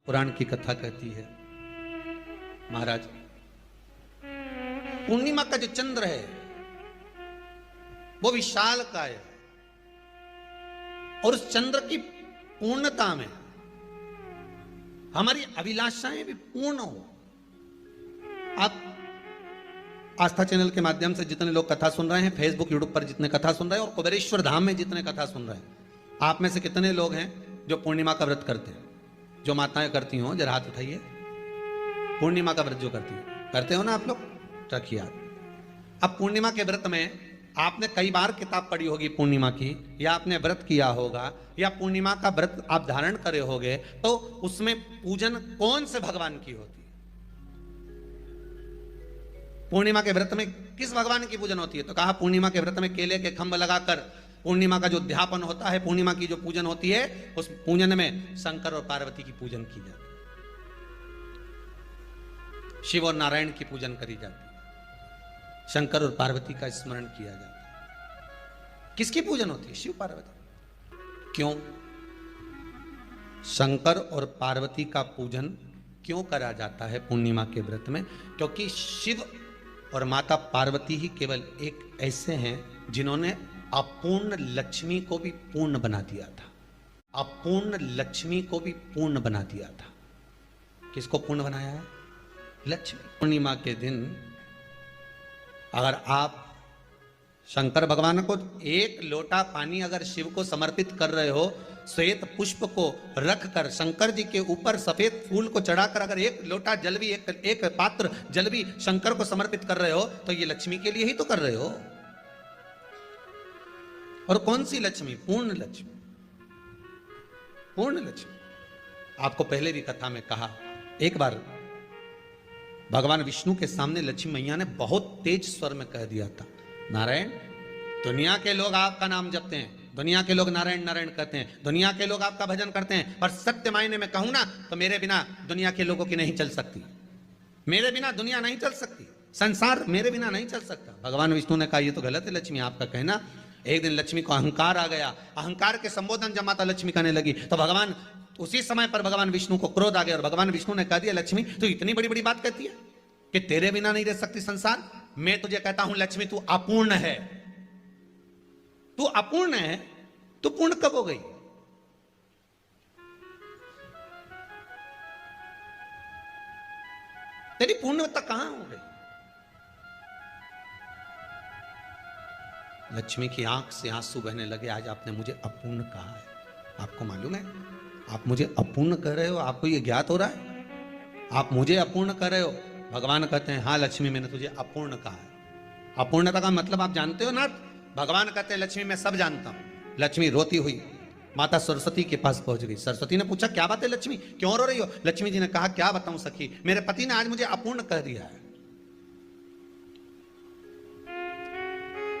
पुराण की कथा कहती है, महाराज पूर्णिमा का जो चंद्र है वो विशाल काय है और उस चंद्र की पूर्णता में हमारी अभिलाषाएं भी पूर्ण हो। आप आस्था चैनल के माध्यम से जितने लोग कथा सुन रहे हैं, फेसबुक यूट्यूब पर जितने कथा सुन रहे हैं और कुबेरेश्वर धाम में जितने कथा सुन रहे हैं, आप में से कितने लोग हैं जो पूर्णिमा का व्रत करते हैं? जो माताएं करती हो जरा हाथ उठाइए। पूर्णिमा का व्रत जो करते हो ना आप लोग, रखिए हाथ। अब पूर्णिमा के व्रत में आपने कई बार किताब पढ़ी होगी पूर्णिमा की, या आपने व्रत किया होगा, या पूर्णिमा का व्रत आप धारण करे होगे, तो उसमें पूजन कौन से भगवान की होती है? पूर्णिमा के व्रत में किस भगवान की पूजन होती है? तो कहा पूर्णिमा के व्रत में केले के खंभ लगाकर पूर्णिमा का जो अध्यापन होता है, पूर्णिमा की जो पूजन होती है, उस पूजन में शंकर और पार्वती की पूजन की जाती है, शिव और नारायण की पूजन करी जाती है, शंकर और पार्वती का स्मरण किया जाता है। किसकी पूजन होती है? शिव पार्वती। क्यों शंकर और पार्वती का पूजन क्यों करा जाता है पूर्णिमा के व्रत में? क्योंकि शिव और माता पार्वती ही केवल एक ऐसे हैं जिन्होंने अपूर्ण लक्ष्मी को भी पूर्ण बना दिया था। अपूर्ण लक्ष्मी को भी पूर्ण बना दिया था। किसको पूर्ण बनाया है? लक्ष्मी। पूर्णिमा के दिन अगर आप शंकर भगवान को एक लोटा पानी अगर शिव को समर्पित कर रहे हो, श्वेत पुष्प को रख कर शंकर जी के ऊपर सफेद फूल को चढ़ाकर अगर एक लोटा जल भी, एक पात्र जल भी शंकर को समर्पित कर रहे हो, तो ये लक्ष्मी के लिए ही तो कर रहे हो। और कौन सी लक्ष्मी? पूर्ण लक्ष्मी। पूर्ण लक्ष्मी। आपको पहले भी कथा में कहा, एक बार भगवान विष्णु के सामने लक्ष्मी मैया ने बहुत तेज स्वर में कह दिया था, नारायण, दुनिया के लोग आपका नाम जपते हैं, दुनिया के लोग नारायण नारायण कहते हैं, दुनिया के लोग आपका भजन करते हैं, पर सत्य मायने में कहूं ना तो मेरे बिना दुनिया के लोगों की नहीं चल सकती। मेरे बिना दुनिया नहीं चल सकती, संसार मेरे बिना नहीं चल सकता। भगवान विष्णु ने कहा ये तो गलत है लक्ष्मी आपका कहना। एक दिन लक्ष्मी को अहंकार आ गया। अहंकार के संबोधन जब माता लक्ष्मी कहने लगी तो भगवान उसी समय पर भगवान विष्णु को क्रोध आ गया और भगवान विष्णु ने कह दिया, लक्ष्मी तू इतनी बड़ी बड़ी बात कहती है कि तेरे बिना नहीं रह सकती संसार। मैं तुझे कहता हूं लक्ष्मी तू अपूर्ण है। तू अपूर्ण है, तू पूर्ण कब हो गई? तेरी पूर्णता कहां हो गई? लक्ष्मी की आंख से आंसू बहने लगे। आज आपने मुझे अपूर्ण कहा है। आपको मालूम है आप मुझे अपूर्ण कह रहे हो? आपको ये ज्ञात हो रहा है आप मुझे अपूर्ण कह रहे हो? भगवान कहते हैं हाँ लक्ष्मी मैंने तुझे अपूर्ण कहा है। अपूर्णता का मतलब आप जानते हो ना? भगवान कहते हैं लक्ष्मी मैं सब जानता हूं। लक्ष्मी रोती हुई माता सरस्वती के पास पहुंच गई। सरस्वती ने पूछा क्या बात है लक्ष्मी, क्यों रो रही हो? लक्ष्मी जी ने कहा क्या बताऊं सखी, मेरे पति ने आज मुझे अपूर्ण कह दिया है।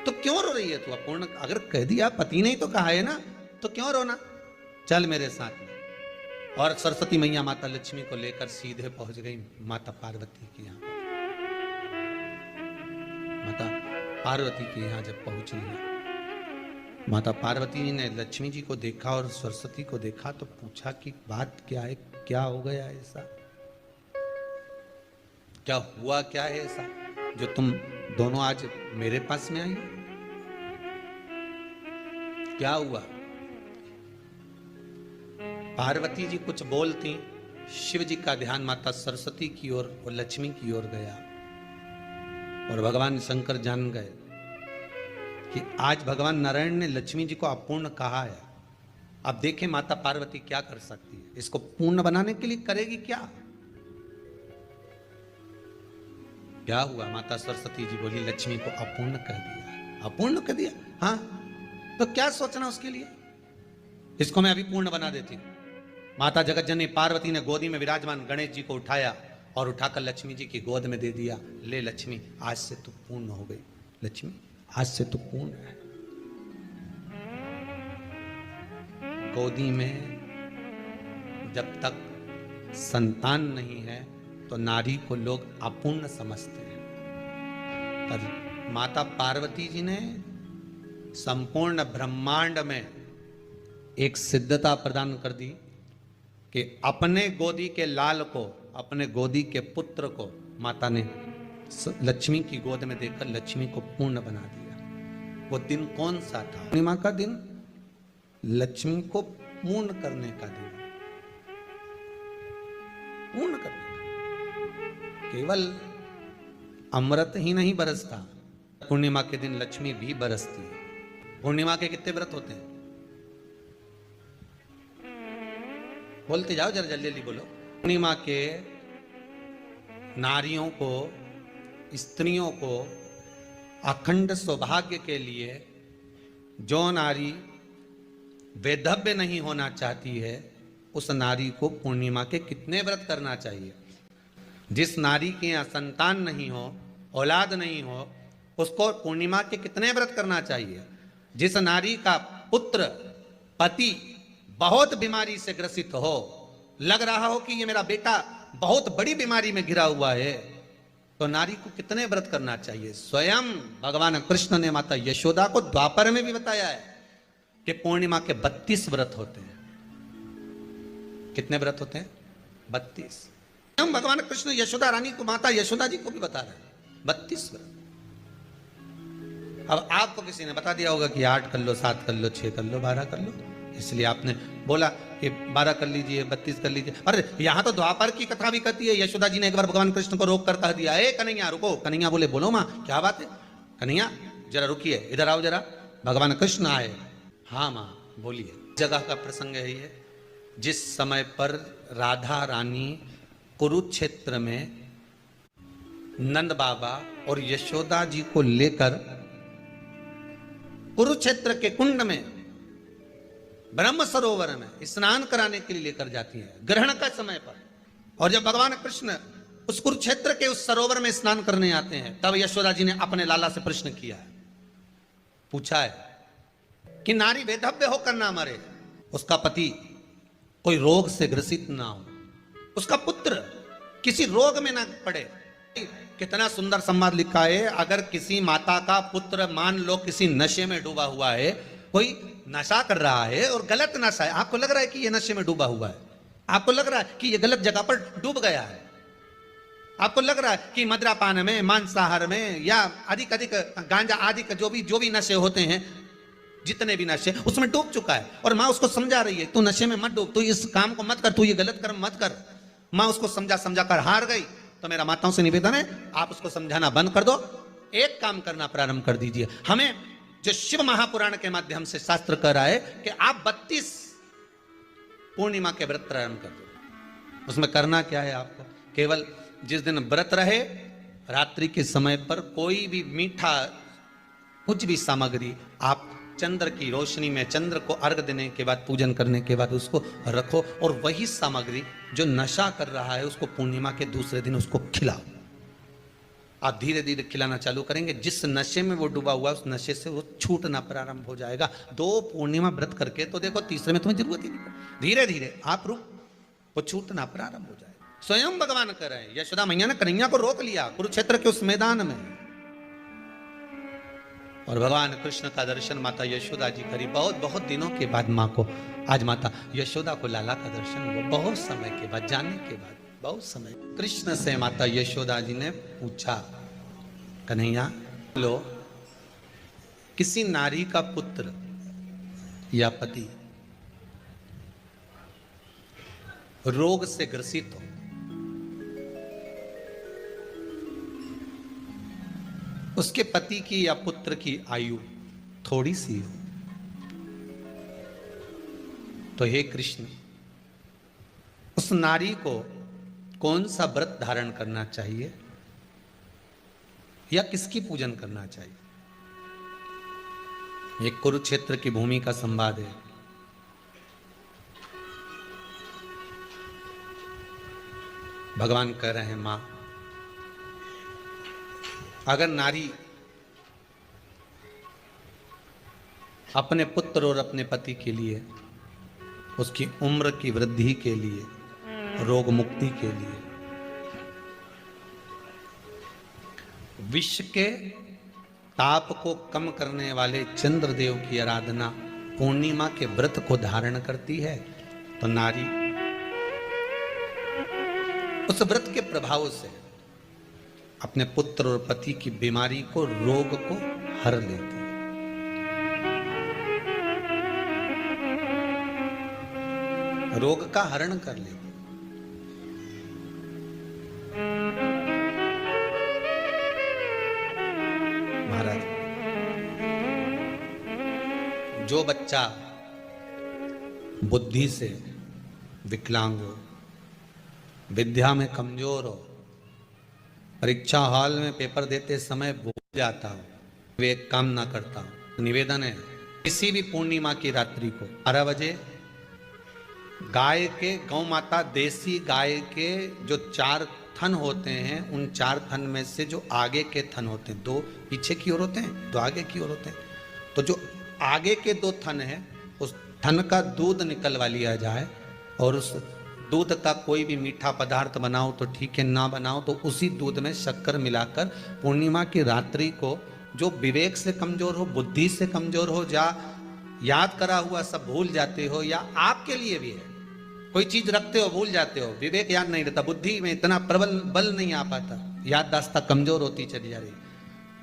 तो क्यों रो रही है तू? अपूर्ण अगर कह दिया, पति ने ही तो कहा है ना, तो क्यों रोना? चल मेरे साथ में। और सरस्वती मैया माता लक्ष्मी को लेकर सीधे पहुंच गई माता पार्वती के यहां। माता पार्वती के यहां जब पहुंची है, माता पार्वती ने लक्ष्मी जी को देखा और सरस्वती को देखा तो पूछा कि बात क्या है, क्या हो गया ऐसा, क्या हुआ, क्या है ऐसा जो तुम दोनों आज मेरे पास में आई? क्या हुआ? पार्वती जी कुछ बोलती, शिव जी का ध्यान माता सरस्वती की ओर और लक्ष्मी की ओर गया और भगवान शंकर जान गए कि आज भगवान नारायण ने लक्ष्मी जी को अपूर्ण कहा है। अब देखें माता पार्वती क्या कर सकती है, इसको पूर्ण बनाने के लिए करेगी क्या? क्या हुआ? माता सरस्वती जी बोली लक्ष्मी को अपूर्ण कर दिया। अपूर्ण कर दिया? हाँ, तो क्या सोचना उसके लिए, इसको मैं अभी पूर्ण बना देती हूं। माता जगतजननी पार्वती ने गोदी में विराजमान गणेश जी को उठाया और उठाकर लक्ष्मी जी की गोद में दे दिया। ले लक्ष्मी, आज से तू पूर्ण हो गई। लक्ष्मी आज से तू पूर्ण है। गोदी में जब तक संतान नहीं है तो नारी को लोग अपूर्ण समझते हैं, पर माता पार्वती जी ने संपूर्ण ब्रह्मांड में एक सिद्धता प्रदान कर दी कि अपने गोदी के लाल को, अपने गोदी के पुत्र को माता ने लक्ष्मी की गोद में देखकर लक्ष्मी को पूर्ण बना दिया। वो दिन कौन सा था? पूर्णिमा का दिन, लक्ष्मी को पूर्ण करने का दिन, पूर्ण करने का। केवल अमृत ही नहीं बरसता, पूर्णिमा के दिन लक्ष्मी भी बरसती है। पूर्णिमा के कितने व्रत होते हैं? बोलते जाओ, जरा जल्दी जल्दी बोलो। पूर्णिमा के नारियों को, स्त्रियों को अखंड सौभाग्य के लिए, जो नारी वैधव्य नहीं होना चाहती है, उस नारी को पूर्णिमा के कितने व्रत करना चाहिए? जिस नारी के यहाँ संतान नहीं हो, औलाद नहीं हो, उसको पूर्णिमा के कितने व्रत करना चाहिए? जिस नारी का पुत्र, पति बहुत बीमारी से ग्रसित हो, लग रहा हो कि ये मेरा बेटा बहुत बड़ी बीमारी में घिरा हुआ है, तो नारी को कितने व्रत करना चाहिए? स्वयं भगवान कृष्ण ने माता यशोदा को द्वापर में भी बताया है कि पूर्णिमा के 32 व्रत होते हैं। कितने व्रत होते हैं? 32। हम भगवान कृष्ण यशोदा रानी को, माता यशोदा जी को भी बता रहे हैं 32 व्रत। अब आपको किसी ने बता दिया होगा कि 8 कर लो, 7 कर लो, 6 कर लो, 12 कर लो, इसलिए आपने बोला कि 12 कर लीजिए, 32 कर लीजिए। अरे यहां तो द्वापर की कथा भी कहती है। यशोदा जी ने एक बार भगवान कृष्ण को रोक कर कह दिया, ए कन्हैया रुको। कन्हैया बोले, बोलो माँ क्या बात है? कन्हैया जरा रुकिए, इधर आओ जरा। भगवान कृष्ण आए। हाँ माँ बोलिए। जगह का प्रसंग है ये, जिस समय पर राधा रानी कुरुक्षेत्र में नंद बाबा और यशोदा जी को लेकर कुरुक्षेत्र के कुंड में, ब्रह्म सरोवर में स्नान कराने के लिए लेकर जाती है, ग्रहण का समय पर। और जब भगवान कृष्ण उस कुरुक्षेत्र के उस सरोवर में स्नान करने आते हैं, तब यशोदा जी ने अपने लाला से प्रश्न किया है, पूछा है कि नारी वैधव्य होकर ना मरे, उसका पति कोई रोग से ग्रसित ना हो, उसका पुत्र किसी रोग में ना पड़े। कितना सुंदर संवाद लिखा है। अगर किसी माता का पुत्र मान लो किसी नशे में डूबा हुआ है, कोई नशा कर रहा है और गलत नशा है, आपको लग रहा है कि ये नशे में डूबा हुआ है, आपको लग रहा है कि ये गलत जगह पर डूब गया है, आपको लग रहा है कि मदिरापान में, मांसाहार में या अधिक गांजा आदि का जो भी नशे होते हैं, जितने भी नशे, उसमें डूब चुका है। और माँ उसको समझा रही है, तू नशे में मत डूब, तू इस काम को मत कर, तू ये गलत कर्म मत कर। माँ उसको समझा कर हार गई। तो मेरा माताओं से निवेदन है, आप उसको समझाना बंद कर दो, एक काम करना प्रारंभ कर दीजिए। हमें जो शिव महापुराण के माध्यम से शास्त्र कह रहा है कि आप 32 पूर्णिमा के व्रत प्रारंभ कर दो। उसमें करना क्या है आपको? केवल जिस दिन व्रत रहे, रात्रि के समय पर कोई भी मीठा, कुछ भी सामग्री आप चंद्र की रोशनी में, चंद्र को अर्घ देने के बाद, पूजन करने के बाद उसको रखो, और वही सामग्री जो नशा कर रहा है उसको पूर्णिमा के दूसरे दिन उसको खिलाओ। आप धीरे धीरे खिलाना चालू करेंगे, जिस नशे में वो डूबा हुआ उस नशे से वो छूटना प्रारंभ हो जाएगा। 2 पूर्णिमा व्रत करके तो देखो, तीसरे में तुम्हें जरूरत ही नहीं पड़ेगी। धीरे धीरे आप वो छूटना प्रारंभ हो जाएगा। स्वयं भगवान कर रहे हैं। यशोदा मैया ने कन्हैया को रोक लिया कुरुक्षेत्र के उस मैदान में, और भगवान कृष्ण का दर्शन माता यशोदा जी करी। बहुत दिनों के बाद माँ को, आज माता यशोदा को लाला का दर्शन हुआ, बहुत समय के बाद, जाने के बाद बहुत समय। कृष्ण से माता यशोदा जी ने पूछा, कन्हैया लो, किसी नारी का पुत्र या पति रोग से ग्रसित हो, उसके पति की या पुत्र की आयु थोड़ी सी हो, तो हे कृष्ण, उस नारी को कौन सा व्रत धारण करना चाहिए या किसकी पूजन करना चाहिए? ये कुरुक्षेत्र की भूमि का संवाद है। भगवान कह रहे हैं, मां, अगर नारी अपने पुत्र और अपने पति के लिए, उसकी उम्र की वृद्धि के लिए, रोग मुक्ति के लिए, विश्व के ताप को कम करने वाले चंद्रदेव की आराधना पूर्णिमा के व्रत को धारण करती है, तो नारी उस व्रत के प्रभाव से अपने पुत्र और पति की बीमारी को, रोग को हर लेती है। रोग का हरण कर लेती। महाराज, जो बच्चा बुद्धि से विकलांग हो, विद्या में कमजोर हो, परीक्षा हॉल में पेपर देते समय भूल जाता हो, वे एक काम ना करता हो, तो निवेदन है किसी भी पूर्णिमा की रात्रि को 12 बजे गाय के, गौ माता देसी गाय के जो 4 थन होते हैं, उन 4 थन में से जो आगे के थन होते हैं, 2 पीछे की ओर होते हैं, 2 आगे की ओर होते हैं, तो जो आगे के 2 थन हैं, उस थन का दूध निकलवा लिया जाए और उस दूध का कोई भी मीठा पदार्थ बनाओ तो ठीक है, ना बनाओ तो उसी दूध में शक्कर मिलाकर पूर्णिमा की रात्रि को, जो विवेक से कमजोर हो, बुद्धि से कमजोर हो, या याद करा हुआ सब भूल जाते हो, या आपके लिए भी है कोई चीज रखते हो भूल जाते हो, विवेक याद नहीं रहता, बुद्धि में इतना प्रबल बल नहीं आ पाता, याददाश्त कमजोर होती चली जा रही,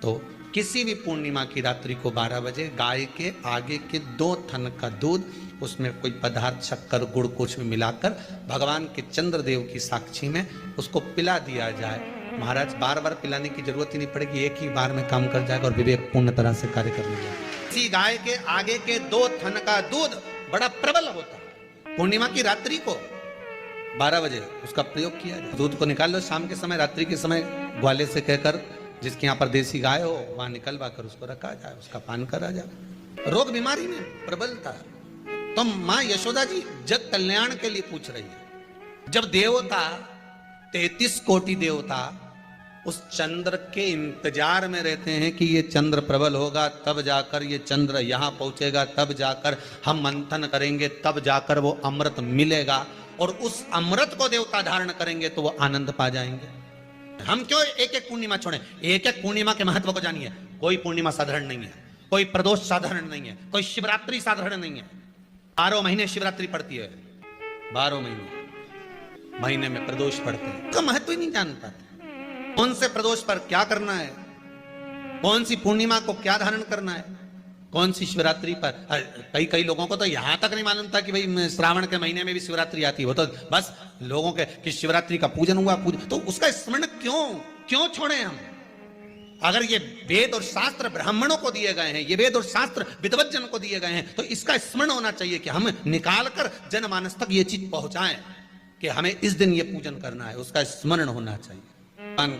तो किसी भी पूर्णिमा की रात्रि को 12 बजे गाय के आगे के 2 थन का दूध, उसमें कोई पदार्थ, शक्कर, गुड़ कुछ भी मिलाकर भगवान के चंद्रदेव की साक्षी में उसको पिला दिया जाए। महाराज, बार बार पिलाने की जरूरत ही नहीं पड़ेगी, एक ही बार में काम कर जाएगा और विवेक पूर्ण तरह से कार्य कर लेगा। इसी गाय के आगे के 2 थन का दूध बड़ा प्रबल होता है। पूर्णिमा की रात्रि को 12 बजे उसका प्रयोग किया जाए। दूध को निकाल लो शाम के समय, रात्रि के समय ग्वाले से कहकर, जिसके यहाँ पर देसी गाय हो वहां निकलवा कर उसको रखा जाए, उसका पान करा जाए। रोग बीमारी में प्रबलता, तो मां यशोदा जी जग कल्याण के लिए पूछ रही है। जब देवता 33 कोटि देवता उस चंद्र के इंतजार में रहते हैं कि ये चंद्र प्रबल होगा, तब जाकर ये चंद्र यहां पहुंचेगा, तब जाकर हम मंथन करेंगे, तब जाकर वो अमृत मिलेगा, और उस अमृत को देवता धारण करेंगे तो वो आनंद पा जाएंगे। हम क्यों एक एक पूर्णिमा छोड़ें? एक एक पूर्णिमा के महत्व को जानिए। कोई पूर्णिमा साधारण नहीं है, कोई प्रदोष साधारण नहीं है, कोई शिवरात्रि साधारण नहीं है। 12 महीने शिवरात्रि पड़ती है, 12 महीने में प्रदोष पड़ते हैं, तो महत्व ही नहीं जान पाते। कौन से प्रदोष पर क्या करना है, कौन सी पूर्णिमा को क्या धारण करना है, कौन सी शिवरात्रि पर। कई लोगों को तो यहां तक नहीं मालूम था कि भाई श्रावण के महीने में भी शिवरात्रि आती है। वो तो बस लोगों के कि शिवरात्रि का पूजन हुआ, तो उसका स्मरण क्यों छोड़े हम? अगर ये वेद और शास्त्र ब्राह्मणों को दिए गए हैं, ये वेद और शास्त्र विद्वज्जन को दिए गए हैं, तो इसका स्मरण होना चाहिए कि हम निकाल कर जनमानस तक ये चीज पहुंचाएं कि हमें इस दिन ये पूजन करना है, उसका स्मरण होना चाहिए। भगवान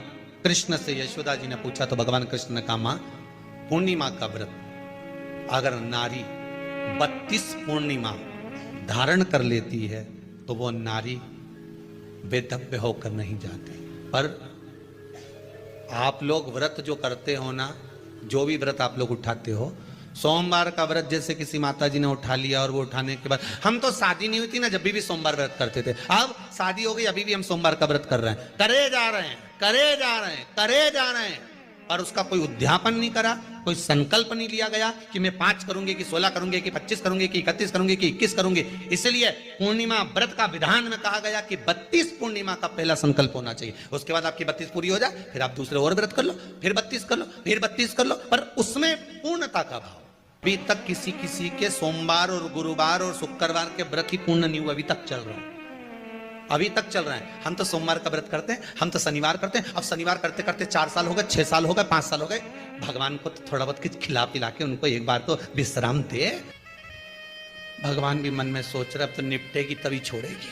कृष्ण से यशोदा जी ने पूछा तो भगवान कृष्ण ने कहा, मां, पूर्णिमा का व्रत अगर नारी 32 पूर्णिमा धारण कर लेती है तो वो नारी वेदव्य होकर नहीं जाती। पर आप लोग व्रत जो करते हो ना, जो भी व्रत आप लोग उठाते हो, सोमवार का व्रत जैसे किसी माता जी ने उठा लिया और वो उठाने के बाद, हम तो शादी नहीं हुई थी ना जब भी सोमवार व्रत करते थे, अब शादी हो गई अभी भी हम सोमवार का व्रत कर रहे हैं, करे जा रहे हैं, और उसका कोई उद्यापन नहीं करा, कोई संकल्प नहीं लिया गया कि मैं 5 करूंगी कि 16 करूंगी कि 25 करूंगी कि 31 करूंगी कि 21 करूंगी। इसलिए पूर्णिमा व्रत का विधान में कहा गया कि 32 पूर्णिमा का पहला संकल्प होना चाहिए। उसके बाद आपकी 32 पूरी हो जाए, फिर आप दूसरे और व्रत कर लो, फिर 32 कर लो, फिर 32 कर लो, पर उसमें पूर्णता का भाव। अभी तक किसी के सोमवार और गुरुवार और शुक्रवार के व्रत ही पूर्ण नहीं हुआ, अभी तक चल रहा है, अभी तक चल रहा है। हम तो सोमवार का व्रत करते हैं, हम तो शनिवार करते हैं, अब शनिवार करते करते 4 साल हो गए, 6 साल हो गए, 5 साल हो गए। भगवान को तो थोड़ा बहुत कुछ खिला पिला के उनको एक बार तो विश्राम दे। भगवान भी मन में सोच रहे अब तो निपटेगी तभी छोड़ेगी।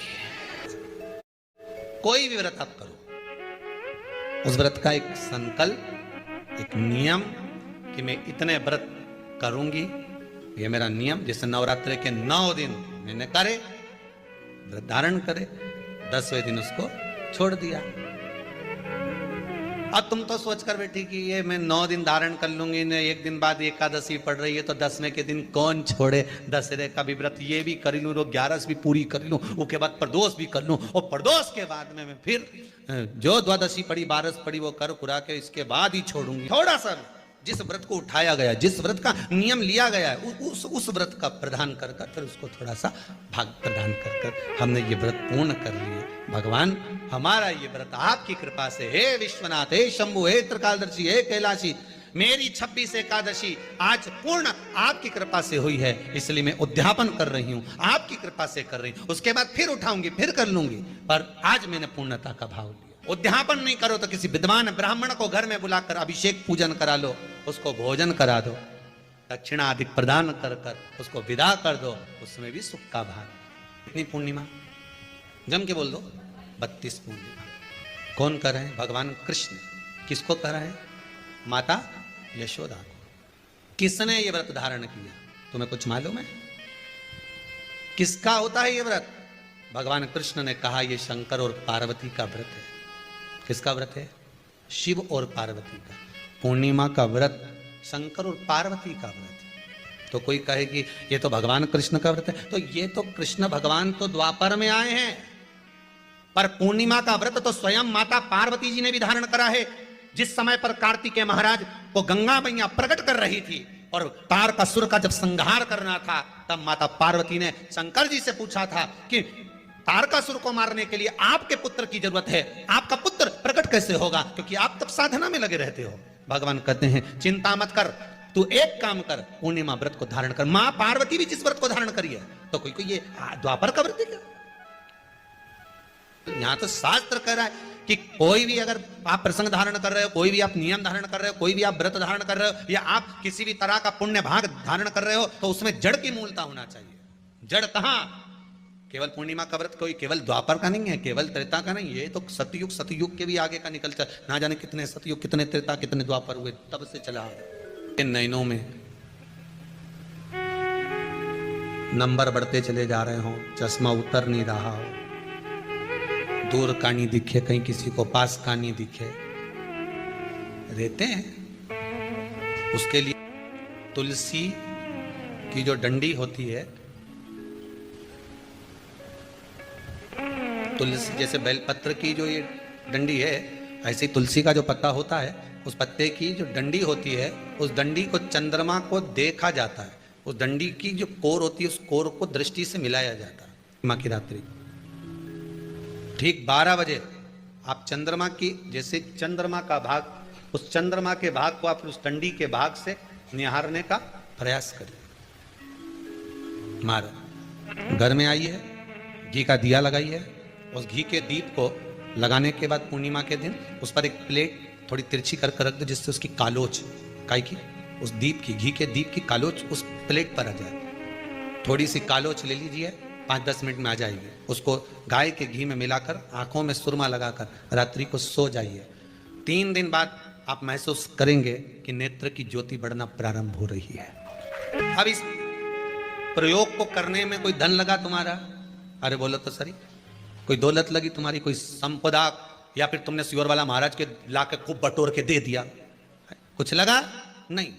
कोई भी व्रत आप करो, उस व्रत का एक संकल्प, एक नियम कि मैं इतने व्रत करूंगी, ये मेरा नियम। जैसे नवरात्रि के 9 दिन मैंने करे, व्रत धारण करे, 10वें दिन उसको छोड़ दिया। अब तुम तो सोच कर बैठी कि ये मैं 9 दिन धारण कर लूंगी, ने एक दिन बाद एकादशी पड़ रही है तो 10वें के दिन कौन छोड़े, दशहरे का भी व्रत ये भी कर लूं, 11 भी पूरी कर लूं, उसके बाद प्रदोष भी कर लूं, और प्रदोष के बाद में मैं फिर जो द्वादशी पड़ी, 12 पड़ी वो कर कुरा के इसके बाद ही छोड़ूंगी। थोड़ा सा जिस व्रत को उठाया गया, जिस व्रत का नियम लिया गया है, उस व्रत का प्रदान कर कर फिर उसको थोड़ा सा भाग प्रदान कर कर हमने ये व्रत पूर्ण कर लिया। भगवान हमारा ये व्रत आपकी कृपा से, हे विश्वनाथ, हे शंभु, हे त्रिकालदर्शी, हे कैलाशी, मेरी 26 एकादशी आज पूर्ण आपकी कृपा से हुई है, इसलिए मैं उद्यापन कर रही हूं, आपकी कृपा से कर रही हूं। उसके बाद फिर उठाऊंगी, फिर कर लूंगी, पर आज मैंने पूर्णता का भाव लिया। उद्यापन नहीं करो तो किसी विद्वान ब्राह्मण को घर में बुलाकर अभिषेक पूजन करा लो, उसको भोजन करा दो, दक्षिणा आदि प्रदान कर कर उसको विदा कर दो, उसमें भी सुख का भाग। इतनी पूर्णिमा जम के बोल दो, 32 पूर्णिमा। कौन कर रहे हैं? भगवान कृष्ण। किसको कर रहे हैं? माता यशोदा को। किसने ये व्रत धारण किया? तुम्हें कुछ मालूम है किसका होता है ये व्रत? भगवान कृष्ण ने कहा ये शंकर और पार्वती का व्रत है। किसका व्रत है? शिव और पार्वती का। पूर्णिमा का व्रत शंकर और पार्वती का व्रत है। तो कोई कहे कि ये तो भगवान कृष्ण का व्रत है, तो ये तो कृष्ण भगवान तो द्वापर में आए हैं, पर पूर्णिमा का व्रत तो स्वयं माता पार्वती जी ने भी धारण करा है। जिस समय पर कार्तिकेय महाराज को गंगा मैया प्रकट कर रही थी और तारकासुर का जब संहार करना था, तब माता पार्वती ने शंकर जी से पूछा था कि तारकासुर को मारने के लिए आपके पुत्र की जरूरत है, आपका पुत्र प्रकट कैसे होगा, क्योंकि आप तब साधना में लगे रहते हो। भगवान कहते हैं चिंता मत कर, तू एक काम कर, पूर्णिमा व्रत को धारण कर। मां पार्वती भी जिस व्रत को धारण करी है, तो कोई ये द्वापर का व्रत है क्या? यहां तो शास्त्र कह रहा है कि कोई भी अगर आप प्रसंग धारण कर रहे हो, कोई भी आप नियम धारण कर रहे हो, कोई भी आप व्रत धारण कर रहे हो, या आप किसी भी तरह का पुण्य भाग धारण कर रहे हो, तो उसमें जड़ की मूलता होना चाहिए। जड़ कहां? केवल पूर्णिमा का व्रत कोई केवल द्वापर का नहीं है, केवल त्रेता का नहीं, ये तो सतयुग के भी आगे का निकल चल, ना जाने कितने सतयुग, कितने त्रेता, कितने द्वापर हुए, तब से चला। इन नयनों में नंबर बढ़ते चले जा रहे हो, चश्मा उतर नहीं रहा हो, दूर का नहीं दिखे, कहीं किसी को पास का नहीं दिखे, रहते हैं। उसके लिए तुलसी की जो डंडी होती है, तुलसी जैसे बेलपत्र की जो ये डंडी है, ऐसे ही तुलसी का जो पत्ता होता है, उस पत्ते की जो डंडी होती है, उस डंडी को चंद्रमा को देखा जाता है। उस डंडी की जो कोर होती है, उस कोर को दृष्टि से मिलाया जाता है। माँ की रात्रि ठीक 12 बजे आप चंद्रमा की, जैसे चंद्रमा का भाग, उस चंद्रमा के भाग को आप उस डंडी के भाग से निहारने का प्रयास करिए। मारो घर में आई है, घी का दिया लगाई है, उस घी के दीप को लगाने के बाद पूर्णिमा के दिन उस पर एक प्लेट थोड़ी तिरछी कर रख दो, जिससे उसकी कालोच, काय की, उस दीप की, घी के दीप की कालोच उस प्लेट पर आ जाए। थोड़ी सी कालोच ले लीजिए, 5-10 मिनट में आ जाएगी। उसको गाय के घी में मिलाकर आंखों में सुरमा लगाकर रात्रि को सो जाइए। 3 दिन बाद आप महसूस करेंगे कि नेत्र की ज्योति बढ़ना प्रारंभ हो रही है। अब इस प्रयोग को करने में कोई धन लगा तुम्हारा? अरे बोलो तो सही, कोई दौलत लगी तुम्हारी, कोई संपदा, या फिर तुमने सियोर वाला महाराज के लाके खूब बटोर के दे दिया, कुछ लगा? नहीं।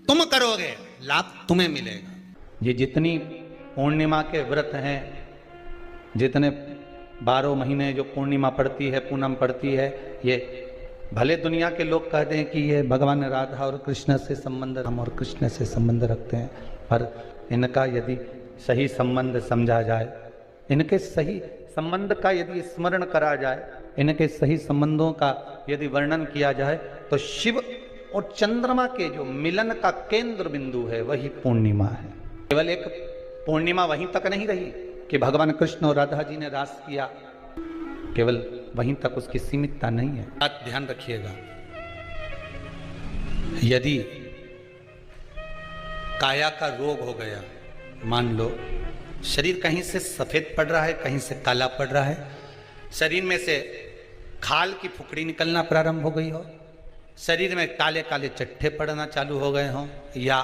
तुम करोगे, लाभ तुम्हें मिलेगा। ये जितनी पूर्णिमा के व्रत हैं, जितने 12 महीने जो पूर्णिमा पड़ती है, पूनम पड़ती है, ये भले दुनिया के लोग कहते हैं कि ये भगवान राधा और कृष्ण से संबंध, हम और कृष्ण से संबंध रखते हैं, पर इनका यदि सही संबंध समझा जाए, इनके सही संबंध का यदि स्मरण करा जाए, इनके सही संबंधों का यदि वर्णन किया जाए, तो शिव और चंद्रमा के जो मिलन का केंद्र बिंदु है वही पूर्णिमा है। केवल एक पूर्णिमा वहीं तक नहीं रही कि भगवान कृष्ण और राधा जी ने रास किया, केवल वहीं तक उसकी सीमितता नहीं है। बात ध्यान रखिएगा, यदि काया का रोग हो गया, मान लो शरीर कहीं से सफेद पड़ रहा है, कहीं से काला पड़ रहा है, शरीर में से खाल की फुकड़ी निकलना प्रारंभ हो गई हो, शरीर में काले काले चट्टे पड़ना चालू हो गए हों, या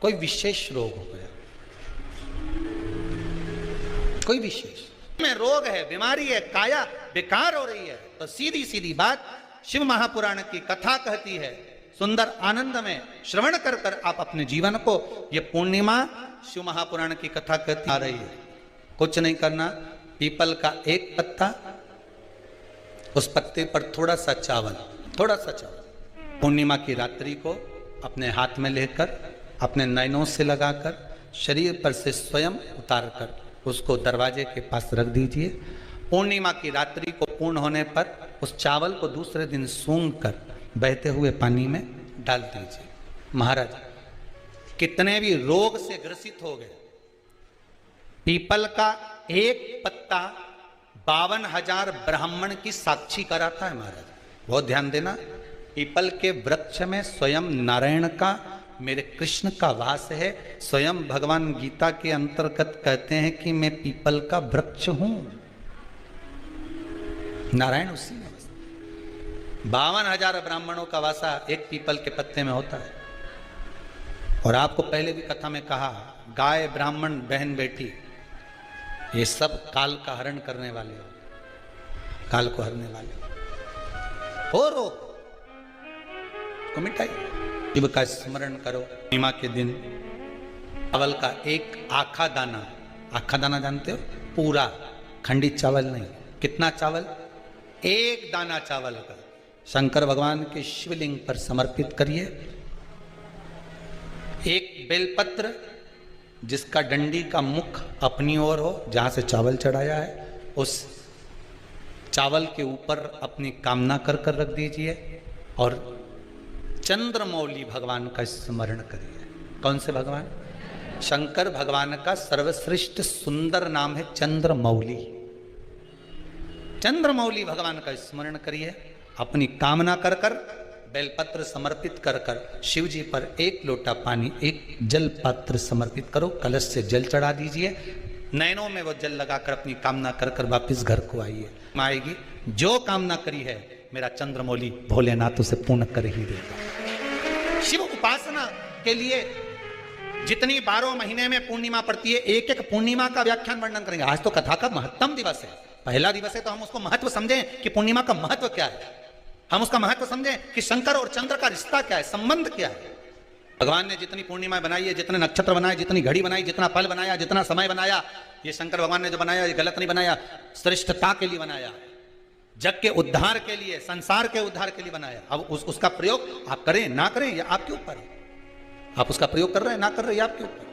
कोई विशेष रोग हो गया, कोई विशेष में रोग है, बीमारी है, काया बेकार हो रही है, तो सीधी सीधी बात शिव महापुराण की कथा कहती है, सुंदर आनंद में श्रवण कर कर आप अपने जीवन को, ये पूर्णिमा शिव महापुराण की कथा कहती आ रही है। कुछ नहीं करना, पीपल का एक पत्ता, उस पत्ते पर थोड़ा सा चावल, पूर्णिमा की रात्रि को अपने हाथ में लेकर अपने नयनों से लगाकर शरीर पर से स्वयं उतारकर उसको दरवाजे के पास रख दीजिए। पूर्णिमा की रात्रि को पूर्ण होने पर उस चावल को दूसरे दिन सूंघ कर बहते हुए पानी में डाल दीजिए। महाराज, कितने भी रोग से ग्रसित हो गए, पीपल का एक पत्ता 52,000 ब्राह्मण की साक्षी कराता है। महाराज बहुत ध्यान देना, पीपल के वृक्ष में स्वयं नारायण का, मेरे कृष्ण का वास है। स्वयं भगवान गीता के अंतर्गत कहते हैं कि मैं पीपल का वृक्ष हूं, नारायण उसी में। 52,000 ब्राह्मणों का वासा एक पीपल के पत्ते में होता है। और आपको पहले भी कथा में कहा, गाय, ब्राह्मण, बहन, बेटी, ये सब काल का हरण करने वाले हो, काल को हरने वाले हो। रोग को मिटाइए, शिव का स्मरण करो। पूर्णिमा के दिन चावल का एक आखा दाना, आखा दाना जानते हो, पूरा खंडित चावल नहीं, कितना चावल, एक दाना चावल का शंकर भगवान के शिवलिंग पर समर्पित करिए। एक बेलपत्र जिसका डंडी का मुख अपनी ओर हो, जहां से चावल चढ़ाया है, उस चावल के ऊपर अपनी कामना कर कर रख दीजिए और चंद्रमौली भगवान का स्मरण करिए। कौन से भगवान? शंकर भगवान का सर्वश्रेष्ठ सुंदर नाम है चंद्रमौली। चंद्रमौली भगवान का स्मरण करिए, अपनी कामना कर कर बेलपत्र समर्पित कर कर शिव जी पर एक लोटा पानी, एक जल पात्र समर्पित करो, कलश से जल चढ़ा दीजिए, नैनों में वो जल लगाकर अपनी कामना कर कर वापिस घर को आइए। आएगी जो कामना करी है मेरा चंद्रमौली भोलेनाथ उसे पूर्ण कर ही देगा। शिव उपासना के लिए जितनी 12 महीने में पूर्णिमा पड़ती है, एक एक पूर्णिमा का व्याख्यान वर्णन करेंगे। आज तो कथा का महत्तम दिवस है, पहला दिवस है, तो हम उसको महत्व समझें कि पूर्णिमा का महत्व क्या है, हम उसका महत्व समझें कि शंकर और चंद्र का रिश्ता क्या है, संबंध क्या है। भगवान ने जितनी पूर्णिमा बनाई है, जितने नक्षत्र बनाए, जितनी घड़ी बनाई, जितना पल बनाया, जितना समय बनाया, ये शंकर भगवान ने जो बनाया ये गलत नहीं बनाया, श्रेष्ठता के लिए बनाया, जग के उद्धार के लिए, संसार के उद्धार के लिए बनाया। अब उसका प्रयोग आप करें ना करें ये आपके ऊपर है, आप उसका प्रयोग कर रहे हैं ना कर रहे हैं ये आपके ऊपर।